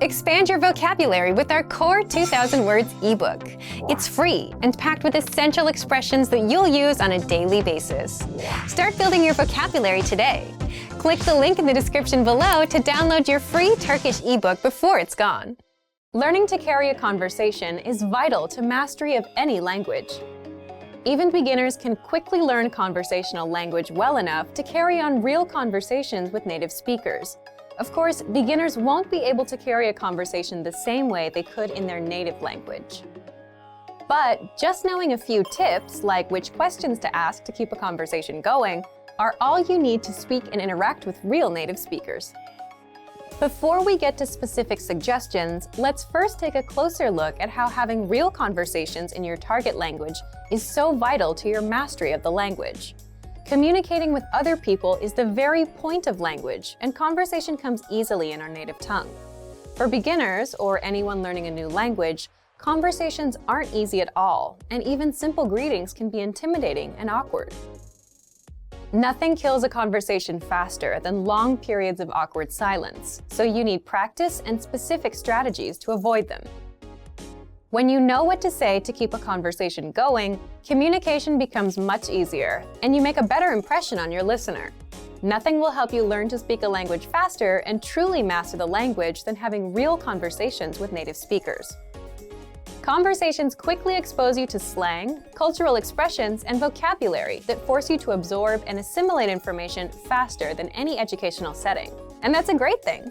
Expand your vocabulary with our Core 2000 Words ebook. It's free and packed with essential expressions that you'll use on a daily basis. Start building your vocabulary today. Click the link in the description below to download your free Turkish ebook before it's gone. Learning to carry a conversation is vital to mastery of any language. Even beginners can quickly learn conversational language well enough to carry on real conversations with native speakers. Of course, beginners won't be able to carry a conversation the same way they could in their native language. But just knowing a few tips, like which questions to ask to keep a conversation going, are all you need to speak and interact with real native speakers. Before we get to specific suggestions, let's first take a closer look at how having real conversations in your target language is so vital to your mastery of the language. Communicating with other people is the very point of language, and conversation comes easily in our native tongue. For beginners, or anyone learning a new language, conversations aren't easy at all, and even simple greetings can be intimidating and awkward. Nothing kills a conversation faster than long periods of awkward silence, so you need practice and specific strategies to avoid them. When you know what to say to keep a conversation going, communication becomes much easier, and you make a better impression on your listener. Nothing will help you learn to speak a language faster and truly master the language than having real conversations with native speakers. Conversations quickly expose you to slang, cultural expressions, and vocabulary that force you to absorb and assimilate information faster than any educational setting. And that's a great thing.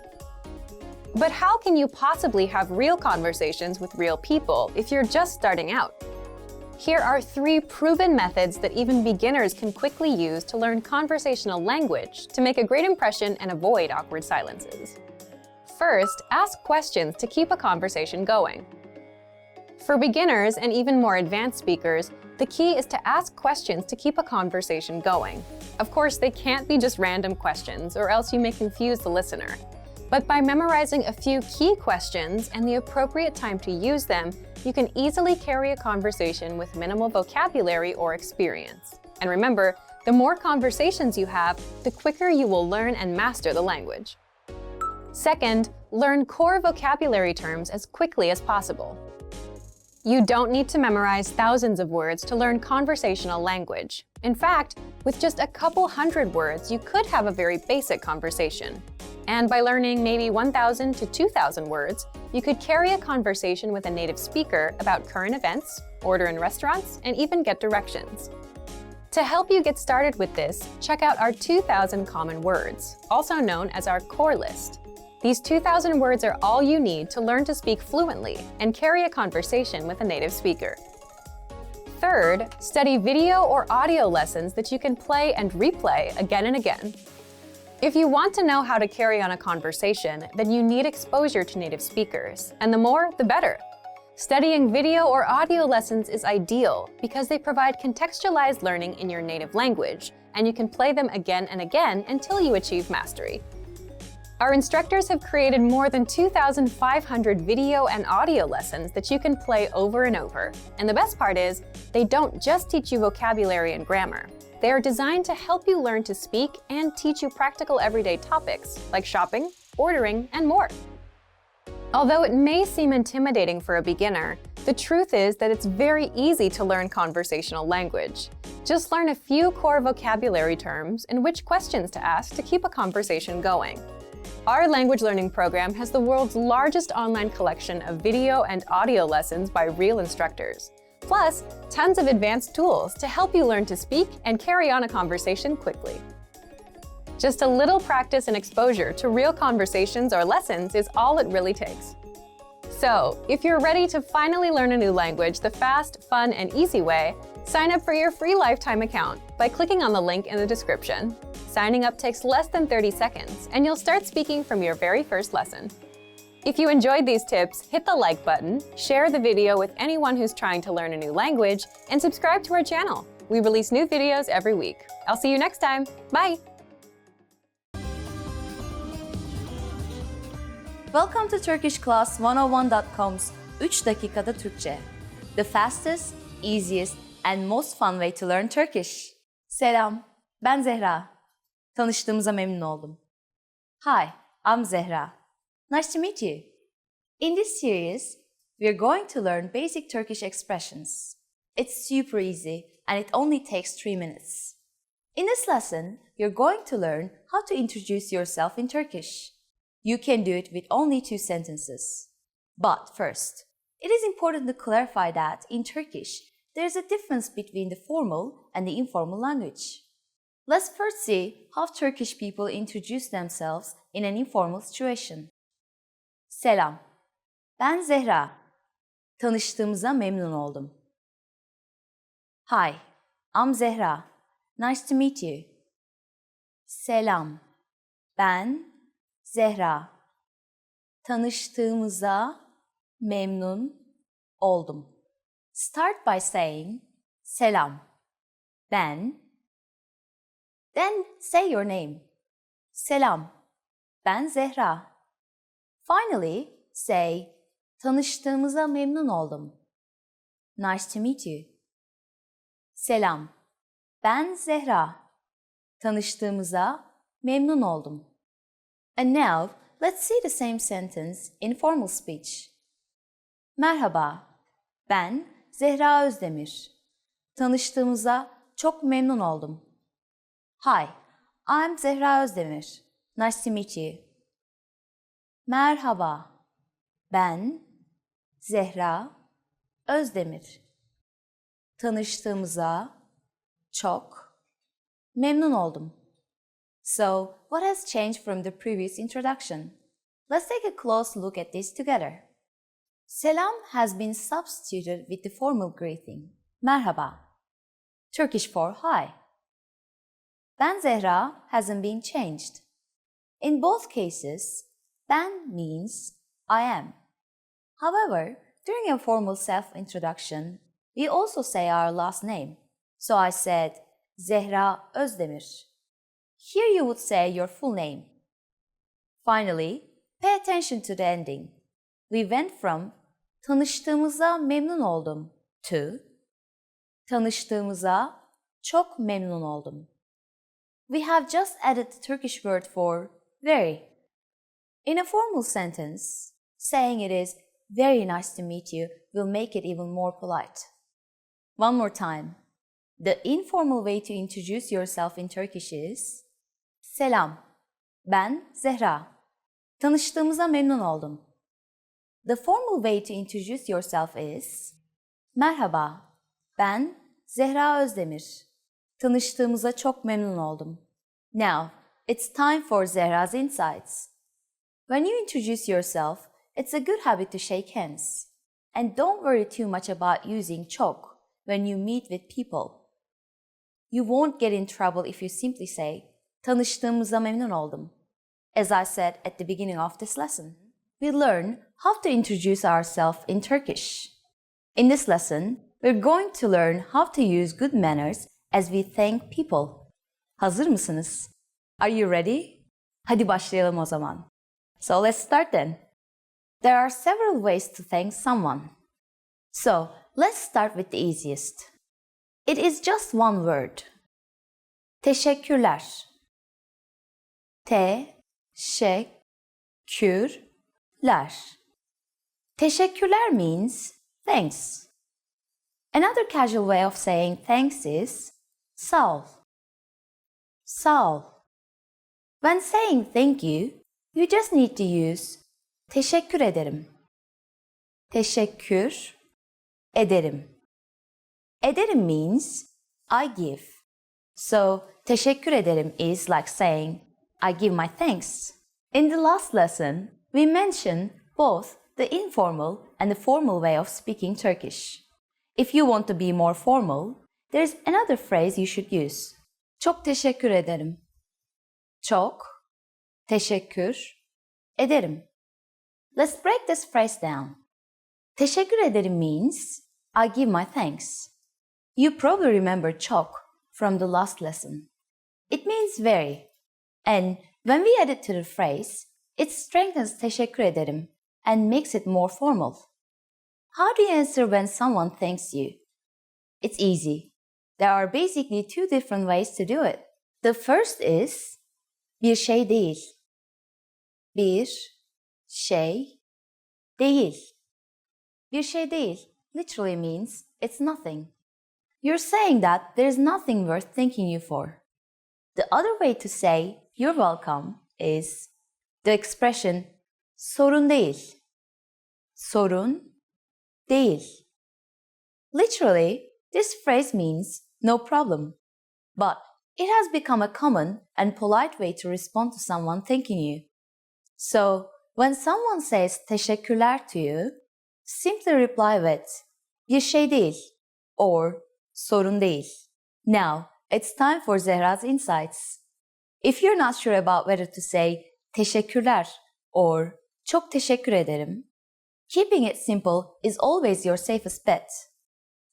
But how can you possibly have real conversations with real people if you're just starting out? Here are 3 proven methods that even beginners can quickly use to learn conversational language to make a great impression and avoid awkward silences. First, ask questions to keep a conversation going. For beginners and even more advanced speakers, the key is to ask questions to keep a conversation going. Of course, they can't be just random questions, or else you may confuse the listener. But by memorizing a few key questions and the appropriate time to use them, you can easily carry a conversation with minimal vocabulary or experience. And remember, the more conversations you have, the quicker you will learn and master the language. Second, learn core vocabulary terms as quickly as possible. You don't need to memorize thousands of words to learn conversational language. In fact, with just a couple hundred words, you could have a very basic conversation. And by learning maybe 1,000 to 2,000 words, you could carry a conversation with a native speaker about current events, order in restaurants, and even get directions. To help you get started with this, check out our 2,000 common words, also known as our core list. These 2,000 words are all you need to learn to speak fluently and carry a conversation with a native speaker. Third, study video or audio lessons that you can play and replay again and again. If you want to know how to carry on a conversation, then you need exposure to native speakers, and the more, the better. Studying video or audio lessons is ideal because they provide contextualized learning in your native language, and you can play them again and again until you achieve mastery. Our instructors have created more than 2,500 video and audio lessons that you can play over and over. And the best part is, they don't just teach you vocabulary and grammar. They are designed to help you learn to speak and teach you practical everyday topics like shopping, ordering, and more. Although it may seem intimidating for a beginner, the truth is that it's very easy to learn conversational language. Just learn a few core vocabulary terms and which questions to ask to keep a conversation going. Our language learning program has the world's largest online collection of video and audio lessons by real instructors. Plus, tons of advanced tools to help you learn to speak and carry on a conversation quickly. Just a little practice and exposure to real conversations or lessons is all it really takes. So, if you're ready to finally learn a new language the fast, fun, and easy way, sign up for your free lifetime account by clicking on the link in the description. Signing up takes less than 30 seconds, and you'll start speaking from your very first lesson. If you enjoyed these tips, hit the like button, share the video with anyone who's trying to learn a new language, and subscribe to our channel. We release new videos every week. I'll see you next time. Bye! Welcome to TurkishClass101.com's 3 dakikada Türkçe. The fastest, easiest, and most fun way to learn Turkish. Selam, ben Zehra. Tanıştığımıza memnun oldum. Hi, I'm Zehra. Nice to meet you. In this series, we're going to learn basic Turkish expressions. It's super easy and it only takes 3 minutes. In this lesson, you're going to learn how to introduce yourself in Turkish. You can do it with only 2 sentences. But first, it is important to clarify that in Turkish, there's a difference between the formal and the informal language. Let's first see how Turkish people introduce themselves in an informal situation. Selam. Ben Zehra. Tanıştığımıza memnun oldum. Hi, I'm Zehra. Nice to meet you. Selam. Ben Zehra. Tanıştığımıza memnun oldum. Start by saying selam. Ben. Then say your name. Selam. Ben Zehra. Finally, say tanıştığımıza memnun oldum. Nice to meet you. Selam. Ben Zehra. Tanıştığımıza memnun oldum. And now, let's see the same sentence in formal speech. Merhaba. Ben Zehra Özdemir. Tanıştığımıza çok memnun oldum. Hi, I'm Zehra Özdemir. Nice to meet you. Merhaba. Ben Zehra Özdemir. Tanıştığımıza çok memnun oldum. So, what has changed from the previous introduction? Let's take a close look at this together. Selam has been substituted with the formal greeting, merhaba, Turkish for hi. Ben Zehra hasn't been changed. In both cases, ben means I am. However, during a formal self-introduction, we also say our last name. So I said Zehra Özdemir. Here you would say your full name. Finally, pay attention to the ending. We went from tanıştığımıza memnun oldum to tanıştığımıza çok memnun oldum. We have just added the Turkish word for very. In a formal sentence, saying it is very nice to meet you will make it even more polite. One more time. The informal way to introduce yourself in Turkish is selam. Ben Zehra. Tanıştığımıza memnun oldum. The formal way to introduce yourself is merhaba. Ben Zehra Özdemir. Tanıştığımıza çok memnun oldum. Now, it's time for Zehra's insights. When you introduce yourself, it's a good habit to shake hands. And don't worry too much about using çok when you meet with people. You won't get in trouble if you simply say, tanıştığımıza memnun oldum. As I said at the beginning of this lesson, we learn how to introduce ourselves in Turkish. In this lesson, we're going to learn how to use good manners as we thank people. Hazır mısınız? Are you ready? Hadi başlayalım o zaman. So let's start then. There are several ways to thank someone. So let's start with the easiest. It is just one word. Teşekkürler. Teşekkürler. Teşekkürler means thanks. Another casual way of saying thanks is sağ ol. Sağ ol. When saying thank you, you just need to use teşekkür ederim. Teşekkür ederim. Ederim means I give. So, teşekkür ederim is like saying I give my thanks. In the last lesson, we mentioned both the informal and the formal way of speaking Turkish. If you want to be more formal, there's another phrase you should use. Çok teşekkür ederim. Çok teşekkür ederim. Let's break this phrase down. Teşekkür ederim means I give my thanks. You probably remember çok from the last lesson. It means very. And when we add it to the phrase, it strengthens teşekkür ederim and makes it more formal. How do you answer when someone thanks you? It's easy. There are basically 2 different ways to do it. The first is bir şey değil. Bir şey Değil. Bir şey değil literally means it's nothing. You're saying that there's nothing worth thanking you for. The other way to say you're welcome is the expression sorun değil. Sorun değil. Literally, this phrase means no problem, but it has become a common and polite way to respond to someone thanking you. So, when someone says teşekkürler to you, simply reply with bir şey değil or sorun değil. Now, it's time for Zehra's insights. If you're not sure about whether to say teşekkürler or çok teşekkür ederim, keeping it simple is always your safest bet.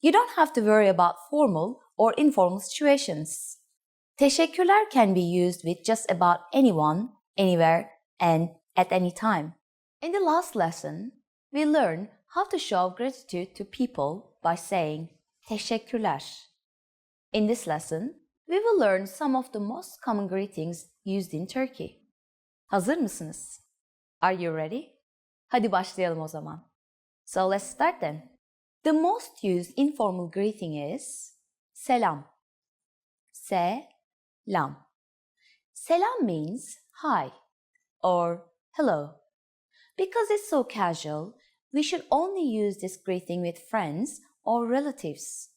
You don't have to worry about formal or informal situations. Teşekkürler can be used with just about anyone, anywhere, and at any time. In the last lesson, we learned how to show gratitude to people by saying teşekkürler. In this lesson, we will learn some of the most common greetings used in Turkey. Hazır mısınız? Are you ready? Hadi başlayalım o zaman. So let's start then. The most used informal greeting is selam. Selam. Selam means hi or hello. Because it's so casual, we should only use this greeting with friends or relatives.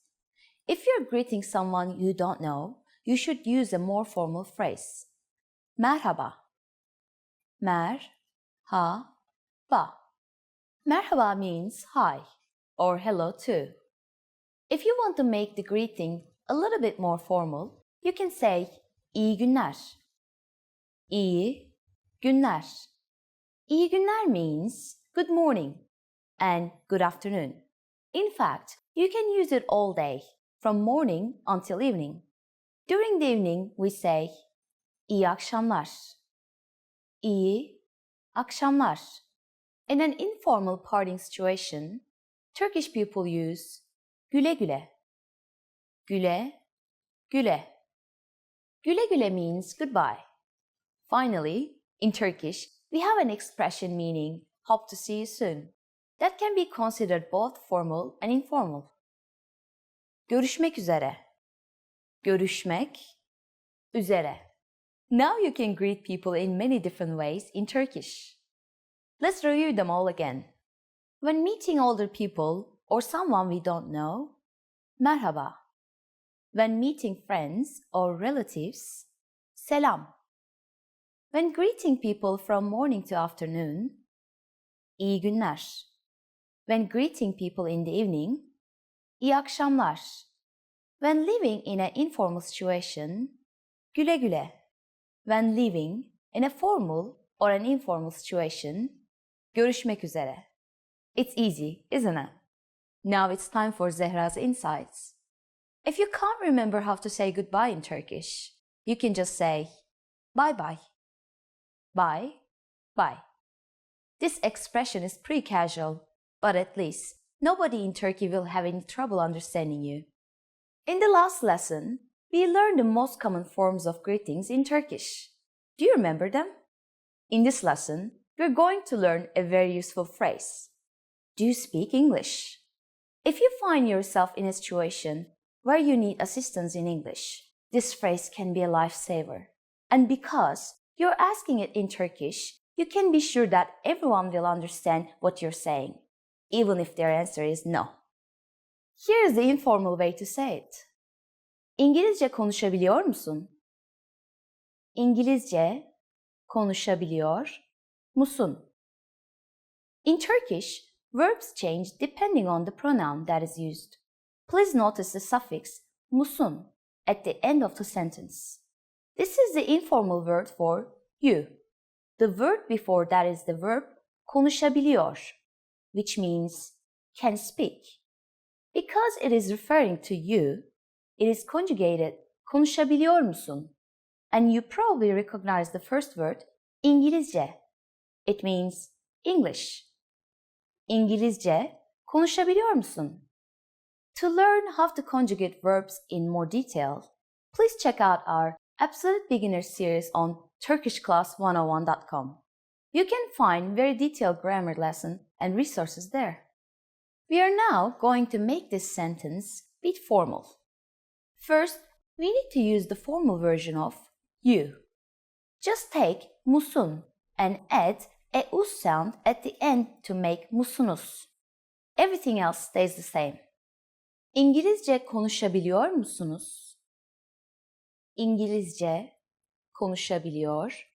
If you're greeting someone you don't know, you should use a more formal phrase. Merhaba. Merhaba. Merhaba means hi or hello too. If you want to make the greeting a little bit more formal, you can say iyi günler. İyi günler. İyi günler means good morning and good afternoon. In fact, you can use it all day, from morning until evening. During the evening, we say iyi akşamlar. İyi akşamlar. In an informal parting situation, Turkish people use güle güle. Güle güle. Güle güle means goodbye. Finally, in Turkish, we have an expression meaning hope to see you soon. That can be considered both formal and informal. Görüşmek üzere. Görüşmek üzere. Now you can greet people in many different ways in Turkish. Let's review them all again. When meeting older people or someone we don't know, merhaba. When meeting friends or relatives, selam. When greeting people from morning to afternoon, iyi günler. When greeting people in the evening, iyi akşamlar. When living in an informal situation, güle güle. When living in a formal or an informal situation, görüşmek üzere. It's easy, isn't it? Now it's time for Zehra's insights. If you can't remember how to say goodbye in Turkish, you can just say bye bye. Bye bye. This expression is pretty casual, but at least nobody in Turkey will have any trouble understanding you. In the last lesson, we learned the most common forms of greetings in Turkish. Do you remember them? In this lesson, we're going to learn a very useful phrase. Do you speak English? If you find yourself in a situation where you need assistance in English, this phrase can be a lifesaver. And because you're asking it in Turkish, you can be sure that everyone will understand what you're saying, even if their answer is no. Here's the informal way to say it. İngilizce konuşabiliyor musun? İngilizce konuşabiliyor musun? In Turkish, verbs change depending on the pronoun that is used. Please notice the suffix musun at the end of the sentence. This is the informal word for you. The word before that is the verb konuşabiliyor, which means can speak. Because it is referring to you, it is conjugated konuşabiliyor musun? And you probably recognize the first word İngilizce. It means English. İngilizce konuşabiliyor musun? To learn how to conjugate verbs in more detail, please check out our Absolute Beginner series on turkishclass101.com. You can find very detailed grammar lesson and resources there. We are now going to make this sentence a bit formal. First, we need to use the formal version of you. Just take musun and add a us sound at the end to make musunuz. Everything else stays the same. İngilizce konuşabiliyor musunuz? İngilizce konuşabiliyor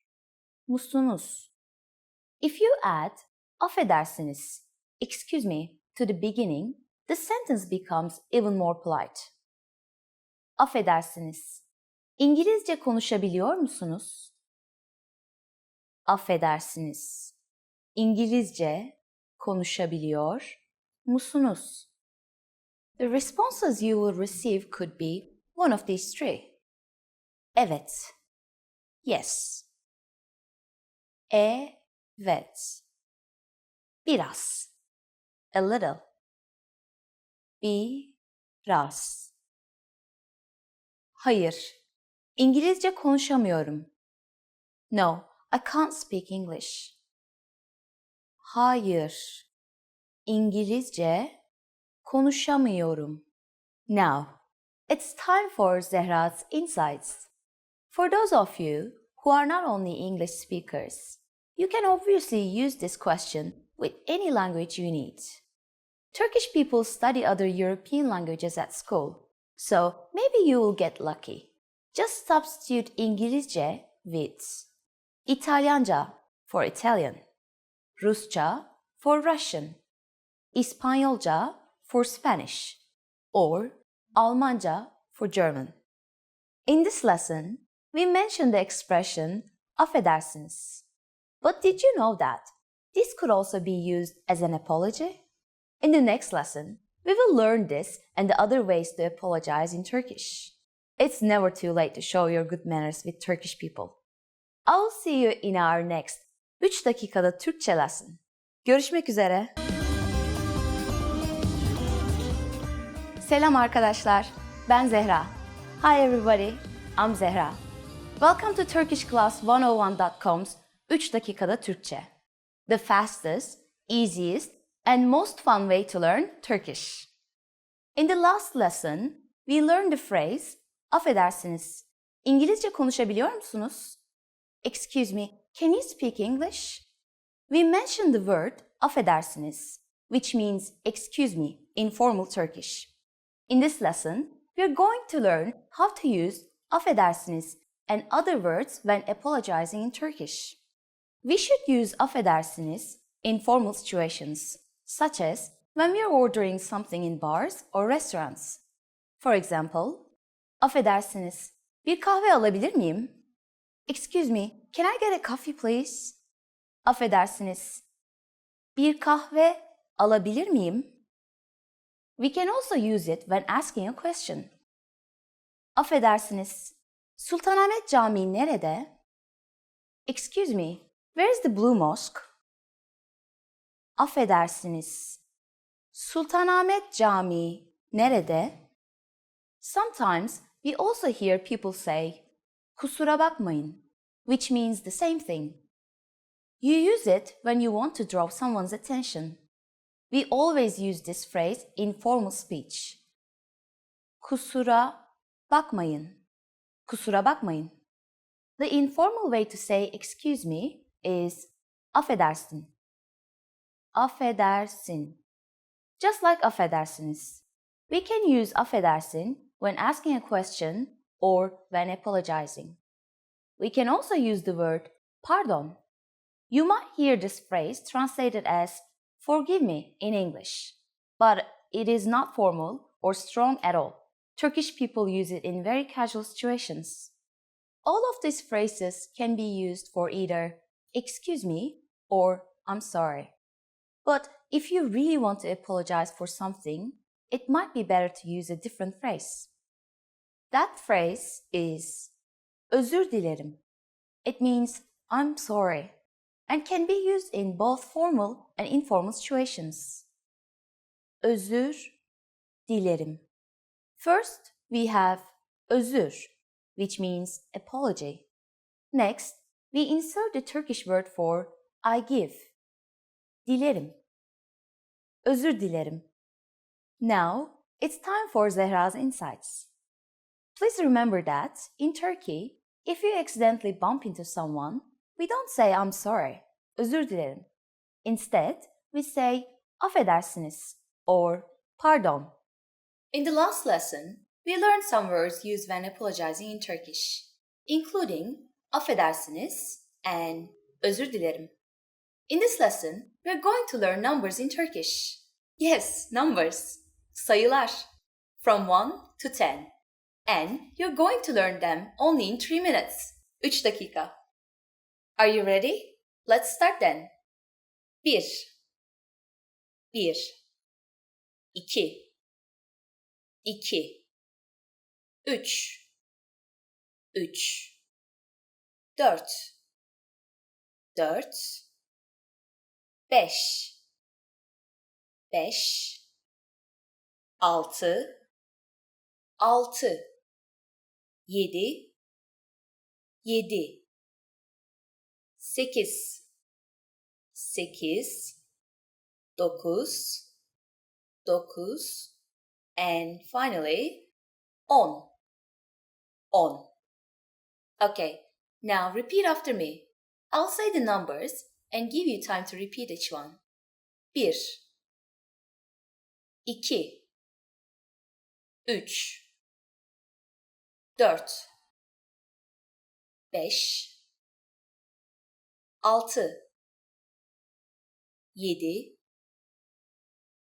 musunuz? If you add affedersiniz, excuse me, to the beginning, the sentence becomes even more polite. Affedersiniz. İngilizce konuşabiliyor musunuz? Affedersiniz. İngilizce konuşabiliyor musunuz? The responses you will receive could be one of these three. Evet. Yes. Evet. Biraz. A little. Biraz. Hayır. İngilizce konuşamıyorum. No, I can't speak English. Hayır. İngilizce konuşamıyorum. Now, it's time for Zehra's Insights. For those of you who are not only English speakers, you can obviously use this question with any language you need. Turkish people study other European languages at school, so maybe you will get lucky. Just substitute İngilizce with İtalyanca for Italian, Rusça for Russian, İspanyolca for Spanish, or Almanca for German. In this lesson, we mentioned the expression affedersiniz. But did you know that this could also be used as an apology? In the next lesson, we will learn this and the other ways to apologize in Turkish. It's never too late to show your good manners with Turkish people. I will see you in our next 3 dakikada Türkçe lesson. Görüşmek üzere. Selam arkadaşlar, ben Zehra. Hi everybody, I'm Zehra. Welcome to TurkishClass101.com's 3 dakikada Türkçe. The fastest, easiest, and most fun way to learn Turkish. In the last lesson, we learned the phrase affedersiniz. İngilizce konuşabiliyor musunuz? Excuse me, can you speak English? We mentioned the word affedersiniz, which means excuse me in formal Turkish. In this lesson, we are going to learn how to use affedersiniz and other words when apologizing in Turkish. We should use affedersiniz in formal situations, such as when we are ordering something in bars or restaurants. For example, affedersiniz, bir kahve alabilir miyim? Excuse me, can I get a coffee please? Affedersiniz, bir kahve alabilir miyim? We can also use it when asking a question. Affedersiniz, Sultanahmet Camii nerede? Excuse me, where is the Blue Mosque? Affedersiniz, Sultanahmet Camii nerede? Sometimes we also hear people say, kusura bakmayın, which means the same thing. You use it when you want to draw someone's attention. We always use this phrase in formal speech. Kusura bakmayın. Kusura bakmayın. The informal way to say excuse me is affedersin. Affedersin. Just like affedersiniz. We can use affedersin when asking a question or when apologizing. We can also use the word pardon. You might hear this phrase translated as forgive me in English, but it is not formal or strong at all. Turkish people use it in very casual situations. All of these phrases can be used for either excuse me or I'm sorry. But if you really want to apologize for something, it might be better to use a different phrase. That phrase is özür dilerim. It means I'm sorry and can be used in both formal and informal situations. Özür dilerim. First, we have özür, which means apology. Next, we insert the Turkish word for I give. Dilerim. Özür dilerim. Now, it's time for Zehra's insights. Please remember that, in Turkey, if you accidentally bump into someone, we don't say I'm sorry, özür dilerim. Instead, we say affedersiniz or pardon. In the last lesson, we learned some words used when apologizing in Turkish, including affedersiniz and özür dilerim. In this lesson, we are going to learn numbers in Turkish. Yes, numbers. Sayılar. From 1 to 10. And you're going to learn them only in 3 minutes. 3 dakika. Are you ready? Let's start then. 1 1 2 2 3 3 4 4 5 5 6 6 7 7 8 8 9 9 and finally 10 10. Okay, now repeat after me. I'll say the numbers and give you time to repeat each one. 1 2 3 4 5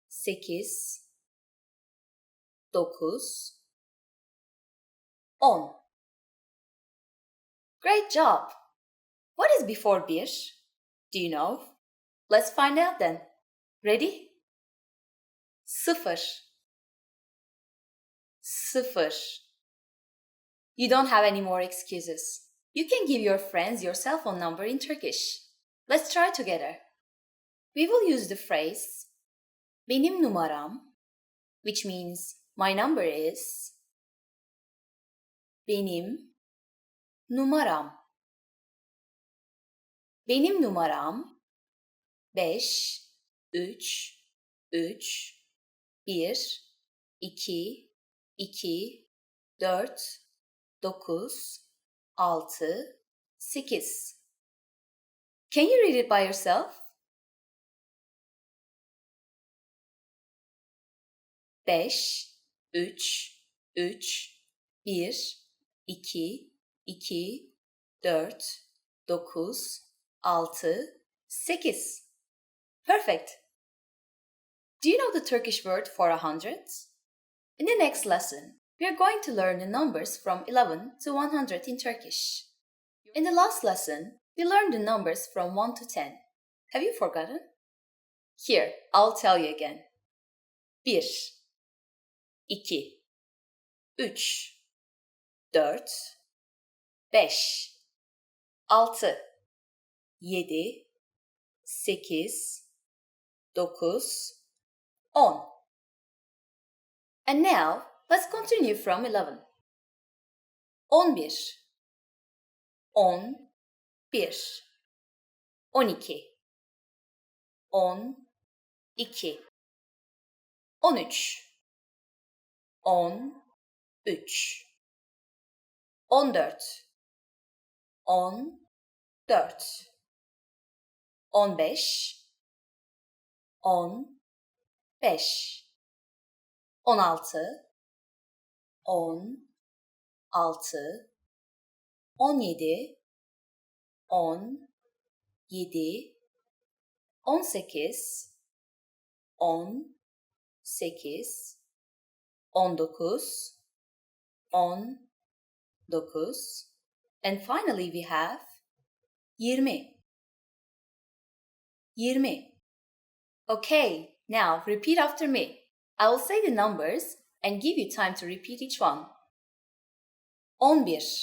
6 7 8 9 10. Great job! What is before 1? Do you know? Let's find out then. Ready? 0 0. You don't have any more excuses. You can give your friends your cell phone number in Turkish. Let's try together. We will use the phrase benim numaram, which means my number is benim numaram. Benim numaram 5 3 3 1 2 2 4 9 6 8. Can you read it by yourself? 5 3 3 1 2 2 4 9 6 8. Perfect! Do you know the Turkish word for 100? In the next lesson, we are going to learn the numbers from 11 to 100 in Turkish. In the last lesson, we learned the numbers from 1 to 10. Have you forgotten? Here, I'll tell you again. 1 2 3 4 5 6 7 8 9 10. And now, let's continue from 11. 11 11 12 12 13 14 14 15 15 16 17 17 17 18 18 18 19 19 and finally we have 20 20. Okay, now repeat after me. I will say the numbers and give you time to repeat each one. 11 12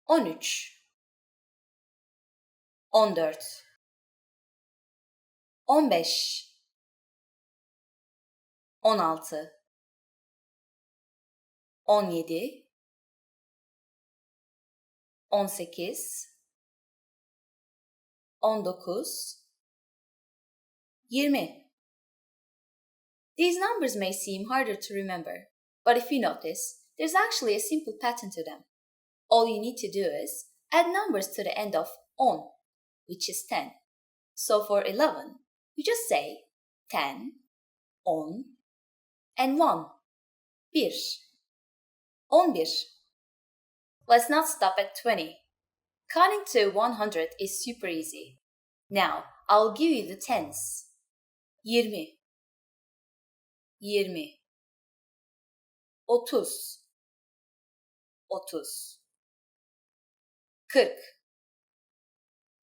13 14 15 16 17 18, 19, 20. These numbers may seem harder to remember, but if you notice, there's actually a simple pattern to them. All you need to do is add numbers to the end of on, which is 10. So for 11, you just say 10, on, and 1, 1, 11. Let's not stop at 20. Counting to 100 is super easy. Now, I'll give you the tens. 20, 20, 30, 30, 40, 40, 50, 50, 60, 60, 70,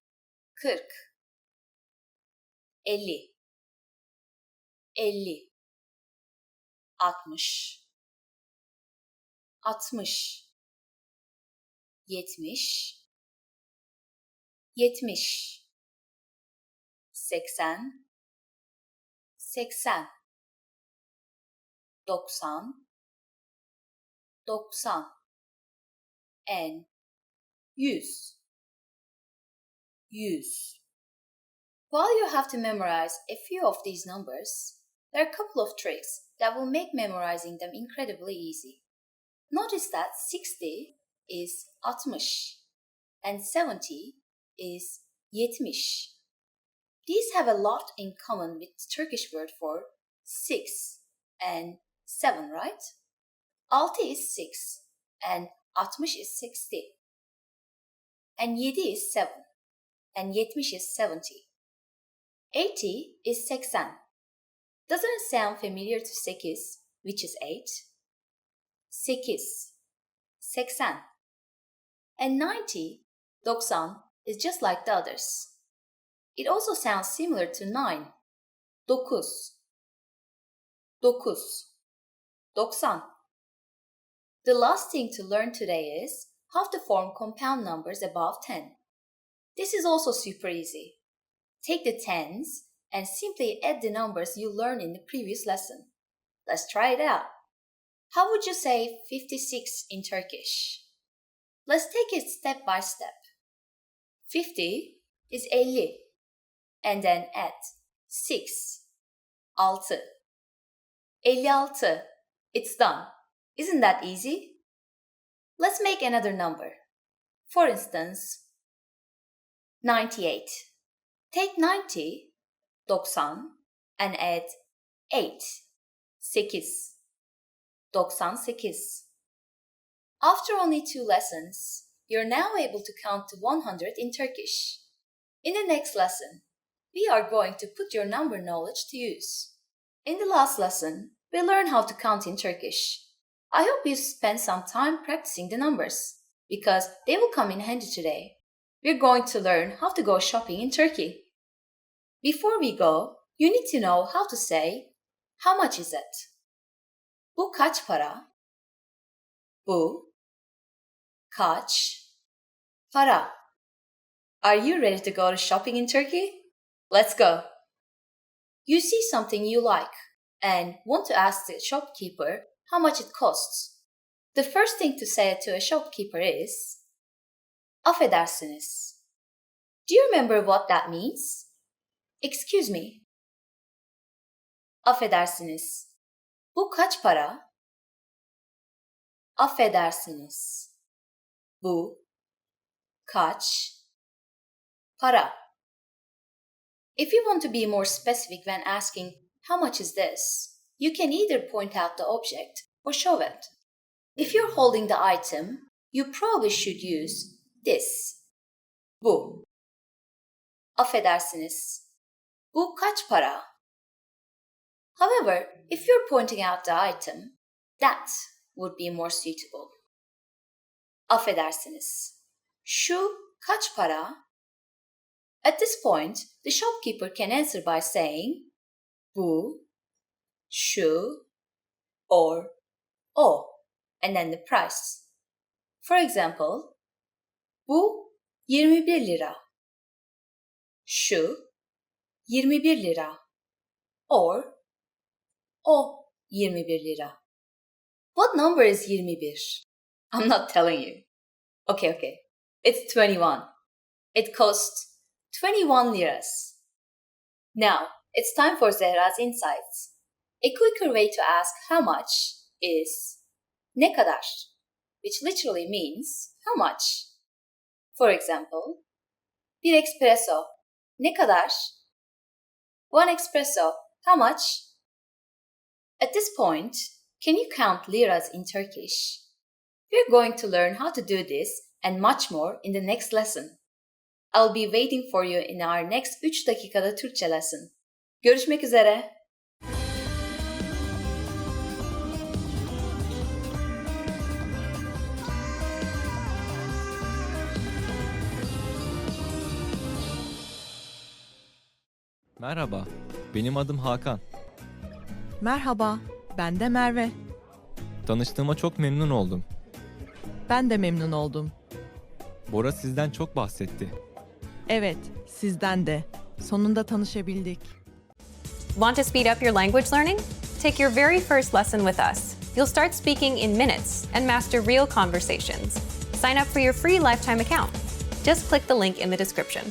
70, 80, 80, 90, 90, and 100, 100. While you have to memorize a few of these numbers, there are a couple of tricks that will make memorizing them incredibly easy. Notice that 60 is 60 and 70 is 70. These have a lot in common with the Turkish word for 6 and 7, right? 6 is 6 and 60 is 60. And 7 is 7 and 70 is 70. 80 is 80. Doesn't it sound familiar to 8, which is 8? 8, 80. And 90, 90, is just like the others. It also sounds similar to 9, 9, 9, 90. The last thing to learn today is how to form compound numbers above 10. This is also super easy. Take the tens and simply add the numbers you learned in the previous lesson. Let's try it out. How would you say 56 in Turkish? Let's take it step by step. 50 is 50, and then add 6, 6. 56. It's done. Isn't that easy? Let's make another number. For instance, 98. Take 90, 90, and add 8, 8, 98. After only 2 lessons, you're now able to count to 100 in Turkish. In the next lesson, we are going to put your number knowledge to use. In the last lesson, we learned how to count in Turkish. I hope you spend some time practicing the numbers, because they will come in handy today. We're going to learn how to go shopping in Turkey. Before we go, you need to know how to say, how much is it? Bu kaç para? Bu kaç para? Are you ready to go to shopping in Turkey? Let's go. You see something you like and want to ask the shopkeeper how much it costs. The first thing to say to a shopkeeper is, affedersiniz. Do you remember what that means? Excuse me. Affedersiniz. Bu kaç para? Affedersiniz. Bu kaç para? If you want to be more specific when asking, how much is this? You can either point out the object or show it. If you're holding the item, you probably should use this. Bu. Affedersiniz. Bu kaç para? However, if you're pointing out the item, that would be more suitable. Affedersiniz. Şu kaç para? At this point, the shopkeeper can answer by saying bu, şu, or o, and then the price. For example, bu 21 lira. Şu 21 lira. Or o 21 lira. What number is 21? I'm not telling you. Okay. It's 21. It costs 21 liras. Now, it's time for Zehra's insights. A quicker way to ask how much is ne kadar, which literally means how much. For example, bir espresso ne kadar? One espresso, how much? At this point, can you count liras in Turkish? We're going to learn how to do this and much more in the next lesson. I'll be waiting for you in our next 3 dakikada Türkçe lesson. Görüşmek üzere. Merhaba, benim adım Hakan. Merhaba, ben de Merve. Tanıştığıma çok memnun oldum. Ben de memnun oldum. Bora sizden çok bahsetti. Evet, sizden de. Sonunda tanışabildik. Want to speed up your language learning? Take your very first lesson with us. You'll start speaking in minutes and master real conversations. Sign up for your free lifetime account. Just click the link in the description.